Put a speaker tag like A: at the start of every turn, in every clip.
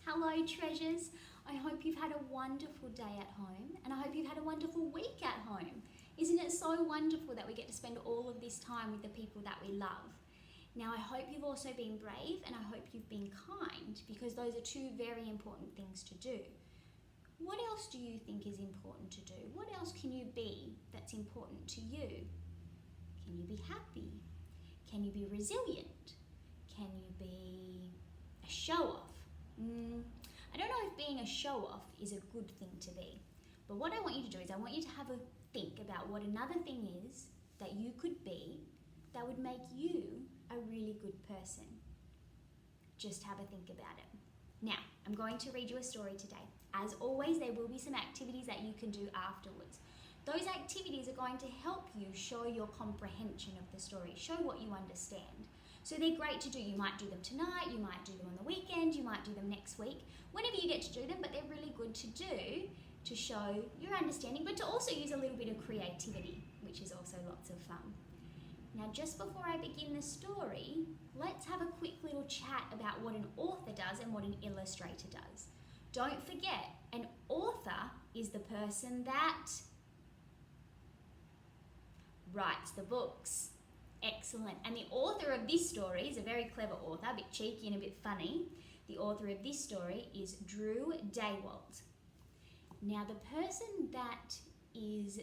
A: Hello treasures, I hope you've had a wonderful day at home and I hope you've had a wonderful week at home. Isn't it so wonderful that we get to spend all of this time with the people that we love? Now I hope you've also been brave and I hope you've been kind, because those are two very important things to do. What else do you think is important to do? What else can you be that's important to you? Can you be happy? Can you be resilient? Can you be a show-off? I don't know if being a show-off is a good thing to be, but what I want you to do is I want you to have a think about what another thing is that you could be that would make you a really good person. Just have a think about it. Now, I'm going to read you a story today. As always, there will be some activities that you can do afterwards. Those activities are going to help you show your comprehension of the story, show what you understand. So they're great to do. You might do them tonight, you might do them on the weekend, you might do them next week, whenever you get to do them, but they're really good to do to show your understanding, but to also use a little bit of creativity, which is also lots of fun. Now, just before I begin the story, let's have a quick little chat about what an author does and what an illustrator does. Don't forget, an author is the person that writes the books. Excellent. And the author of this story is a very clever author, a bit cheeky and a bit funny. The author of this story is Drew Daywalt. Now, the person that is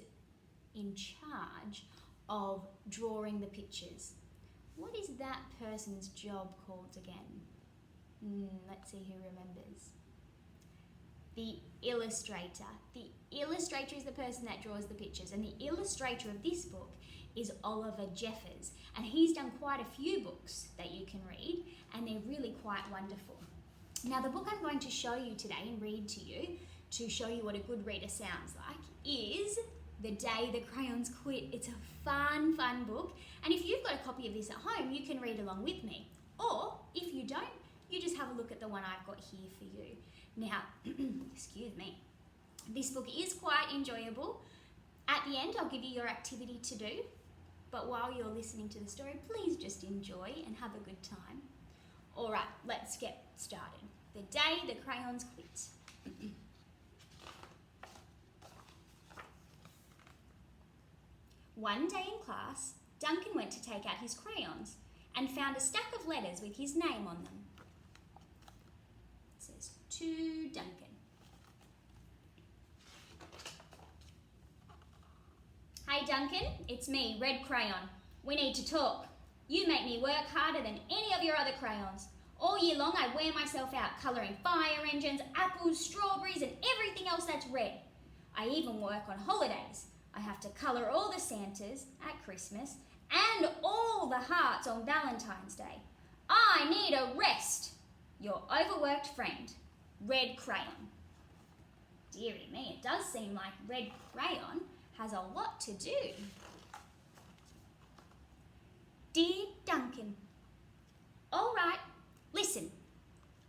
A: in charge of drawing the pictures, what is that person's job called again? Let's see who remembers. The illustrator. The illustrator is the person that draws the pictures, and the illustrator of this book is Oliver Jeffers, and he's done quite a few books that you can read, and they're really quite wonderful. Now, the book I'm going to show you today and read to you to show you what a good reader sounds like is The Day the Crayons Quit. It's a fun book, and if you've got a copy of this at home, you can read along with me, or if you don't, you just have a look at the one I've got here for you. Now, excuse me, this book is quite enjoyable. At the end, I'll give you your activity to do, but while you're listening to the story, please just enjoy and have a good time. All right, let's get started. The Day the Crayons Quit. One day in class, Duncan went to take out his crayons and found a stack of letters with his name on them. It says, to Duncan. Hey Duncan, it's me, Red Crayon. We need to talk. You make me work harder than any of your other crayons. All year long I wear myself out colouring fire engines, apples, strawberries and everything else that's red. I even work on holidays. I have to colour all the Santas at Christmas and all the hearts on Valentine's Day. I need a rest. Your overworked friend, Red Crayon. Dearie me, it does seem like Red Crayon has a lot to do. Dear Duncan, all right, listen.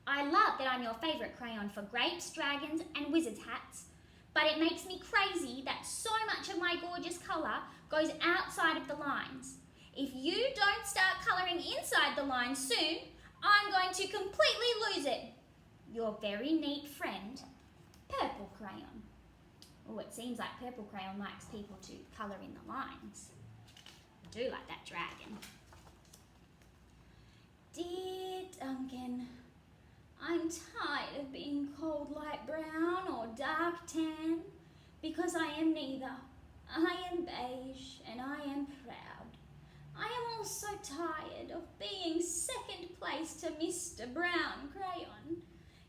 A: I love that I'm your favourite crayon for grapes, dragons and wizards' hats, but it makes me crazy that so much of my gorgeous colour goes outside of the lines. If you don't start colouring inside the lines soon, I'm going to completely lose it. Your very neat friend, Purple Crayon. Oh, it seems like Purple Crayon likes people to colour in the lines. I do like that dragon. Dear Duncan, I'm tired of being cold light brown or dark tan, because I am neither. I am beige and I am proud. I am also tired of being second place to Mr. Brown Crayon.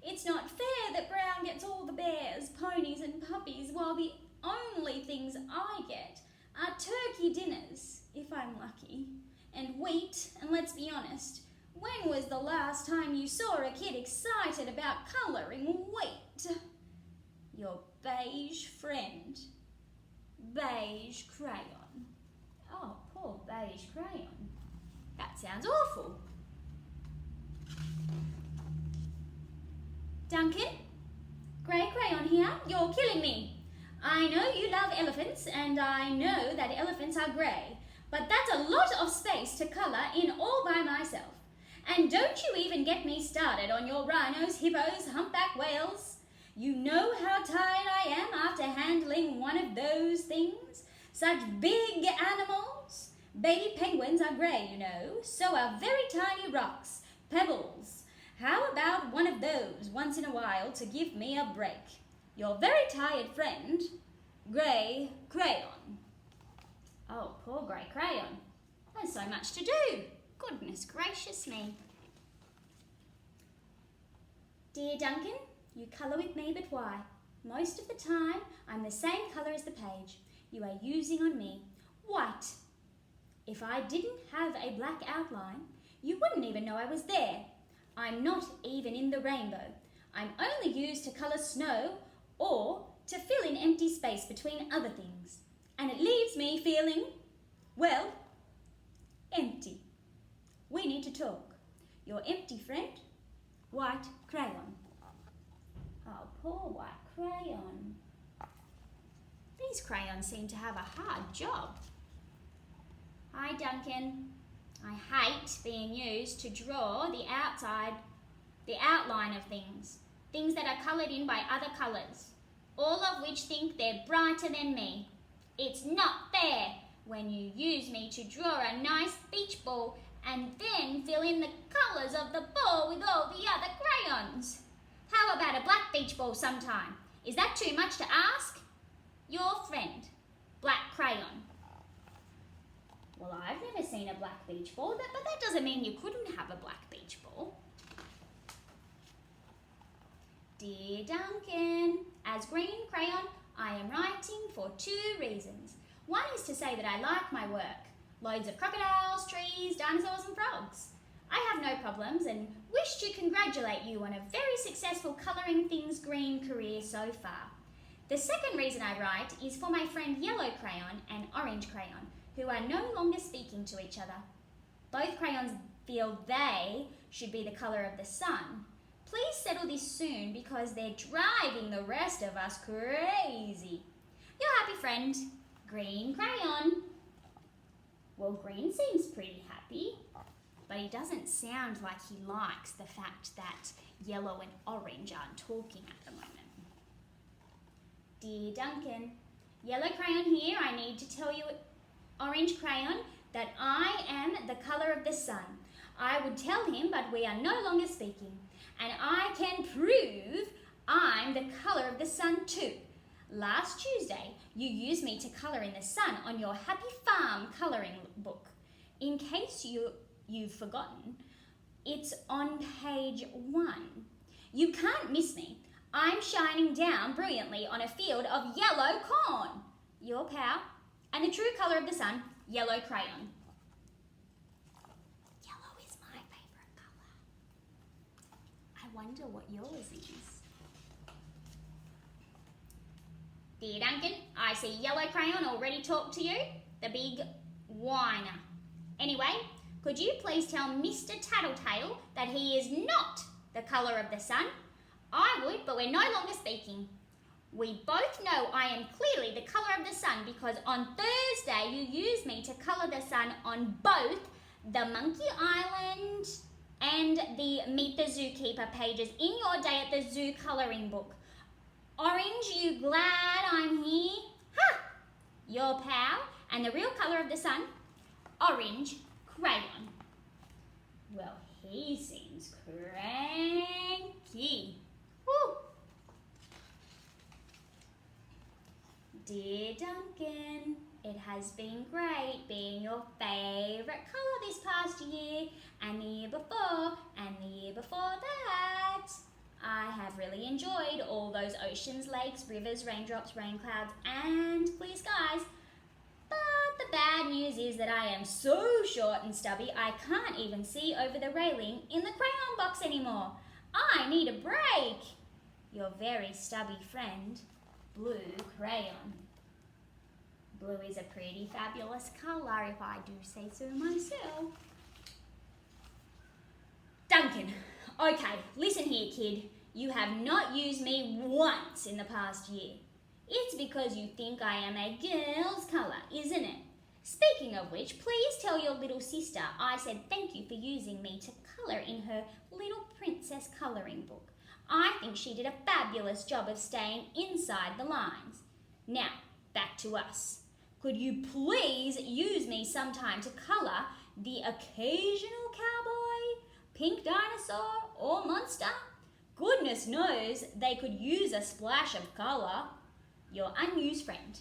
A: It's not fair that Brown gets all the bears, ponies and puppies, while the only things I get are turkey dinners, if I'm lucky, and wheat, and let's be honest, when was the last time you saw a kid excited about colouring wheat? Your beige friend, Beige Crayon. Oh, poor Beige Crayon. That sounds awful. Duncan? Grey Crayon here, you're killing me. I know you love elephants, and I know that elephants are grey, but that's a lot of space to colour in all by myself. And don't you even get me started on your rhinos, hippos, humpback whales. You know how tired I am after handling one of those things. Such big animals. Baby penguins are grey, you know, so are very tiny rocks, pebbles. How about one of those once in a while to give me a break? Your very tired friend, Grey Crayon. Oh, poor Grey Crayon. There's so much to do. Goodness gracious me. Dear Duncan, you colour with me, but why? Most of the time, I'm the same colour as the page you are using on me, white. If I didn't have a black outline, you wouldn't even know I was there. I'm not even in the rainbow. I'm only used to colour snow or to fill in empty space between other things. And it leaves me feeling, well, empty. We need to talk. Your empty friend, White Crayon. Oh, poor White Crayon. These crayons seem to have a hard job. Hi, Duncan. I hate being used to draw the outline of things that are coloured in by other colours, all of which think they're brighter than me. It's not fair when you use me to draw a nice beach ball and then fill in the colours of the ball with all the other crayons. How about a black beach ball sometime? Is that too much to ask? Your friend, Black Crayon. Well, I've never seen a black beach ball, but that doesn't mean you couldn't have a black beach ball. Dear Duncan, as Green Crayon, I am writing for 2 reasons. One is to say that I like my work. Loads of crocodiles, trees, dinosaurs and frogs. I have no problems and wish to congratulate you on a very successful colouring things green career so far. The second reason I write is for my friend Yellow Crayon and Orange Crayon, who are no longer speaking to each other. Both crayons feel they should be the colour of the sun. Please settle this soon because they're driving the rest of us crazy. Your happy friend, Green Crayon. Well, Green seems pretty happy, but he doesn't sound like he likes the fact that Yellow and Orange aren't talking at the moment. Dear Duncan, Yellow Crayon here, I need to tell you, Orange Crayon, that I am the colour of the sun. I would tell him, but we are no longer speaking. And I can prove I'm the colour of the sun too. Last Tuesday, you used me to colour in the sun on your Happy Farm colouring book. In case you've forgotten, it's on page 1. You can't miss me. I'm shining down brilliantly on a field of yellow corn. Your pal, and the true colour of the sun, Yellow Crayon. Yellow is my favourite colour. I wonder what yours is. Dear Duncan, I see Yellow Crayon already talked to you, the big whiner. Anyway, could you please tell Mr. Tattletale that he is not the colour of the sun? I would, but we're no longer speaking. We both know I am clearly the colour of the sun because on Thursday you used me to colour the sun on both the Monkey Island and the Meet the Zookeeper pages in your day at the zoo colouring book. Orange, you glad I'm here? Ha! Your pal and the real colour of the sun, Orange Crayon. Well, he seems cranky. Woo! Dear Duncan, it has been great being your favourite colour this past year and the year before and the year before that. I have really enjoyed all those oceans, lakes, rivers, raindrops, rain clouds and clear skies. But the bad news is that I am so short and stubby I can't even see over the railing in the crayon box anymore. I need a break. Your very stubby friend, Blue Crayon. Blue is a pretty fabulous colour if I do say so myself. Duncan, okay, listen here kid. You have not used me once in the past year. It's because you think I am a girl's colour, isn't it? Speaking of which, please tell your little sister I said thank you for using me to colour in her little princess colouring book. I think she did a fabulous job of staying inside the lines. Now, back to us. Could you please use me sometime to colour the occasional cowboy, pink dinosaur, or monster? Goodness knows they could use a splash of colour. Your unused friend,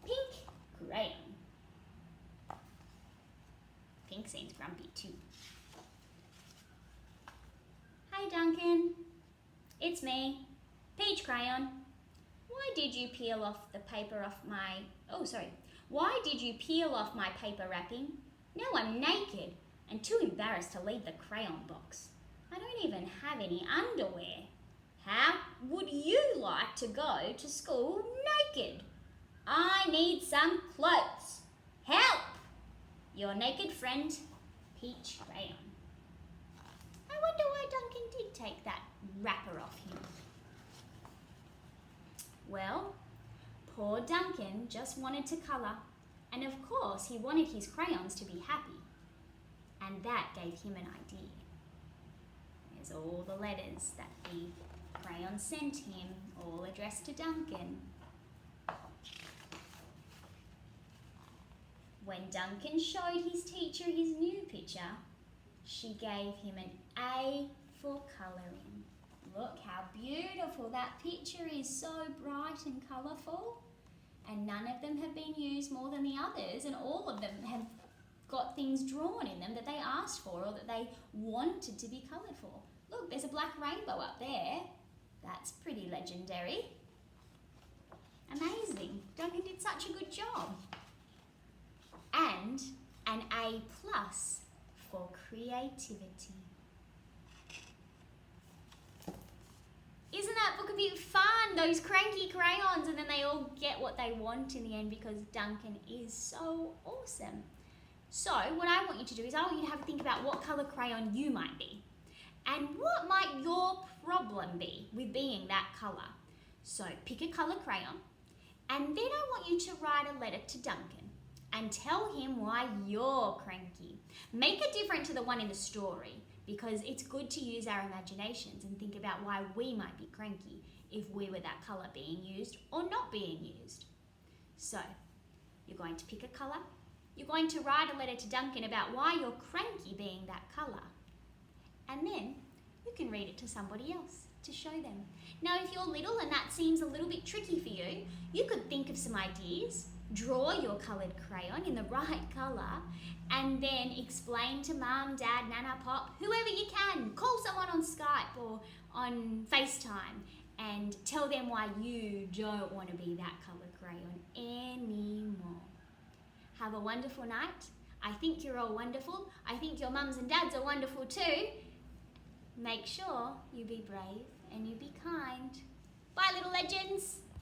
A: Pink Crayon. Pink seems grumpy too. Hi Duncan, it's me, Peach Crayon. Why did you peel off the paper off my... Why did you peel off my paper wrapping? Now I'm naked and too embarrassed to leave the crayon box. I don't even have any underwear. How would you like to go to school naked? I need some clothes. Help! Your naked friend, Peach Crayon. I wonder why Duncan did take that wrapper off him. Well, poor Duncan just wanted to colour, and of course he wanted his crayons to be happy, and that gave him an idea. There's all the letters that the crayon sent him, all addressed to Duncan. When Duncan showed his teacher his new picture, she gave him an A for colouring. Look how beautiful that picture is, so bright and colourful. And none of them have been used more than the others, and all of them have got things drawn in them that they asked for or that they wanted to be coloured for. Look, there's a black rainbow up there. That's pretty legendary. Amazing. Duncan did such a good job. And an A+ for creativity. Isn't that book a bit fun? Those cranky crayons, and then they all get what they want in the end because Duncan is so awesome. So what I want you to do is I want you to have a think about what colour crayon you might be. And what might your problem be with being that colour? So pick a colour crayon, and then I want you to write a letter to Duncan and tell him why you're cranky. Make it different to the one in the story, because it's good to use our imaginations and think about why we might be cranky if we were that colour being used or not being used. So, you're going to pick a colour, you're going to write a letter to Duncan about why you're cranky being that colour, and then you can read it to somebody else to show them. Now, if you're little and that seems a little bit tricky for you, you could think of some ideas, draw your coloured crayon in the right colour, and then explain to Mum, Dad, Nana, Pop, whoever you can. Call someone on Skype or on FaceTime and tell them why you don't want to be that coloured crayon anymore. Have a wonderful night. I think you're all wonderful. I think your mums and dads are wonderful too. Make sure you be brave and you be kind. Bye, little legends.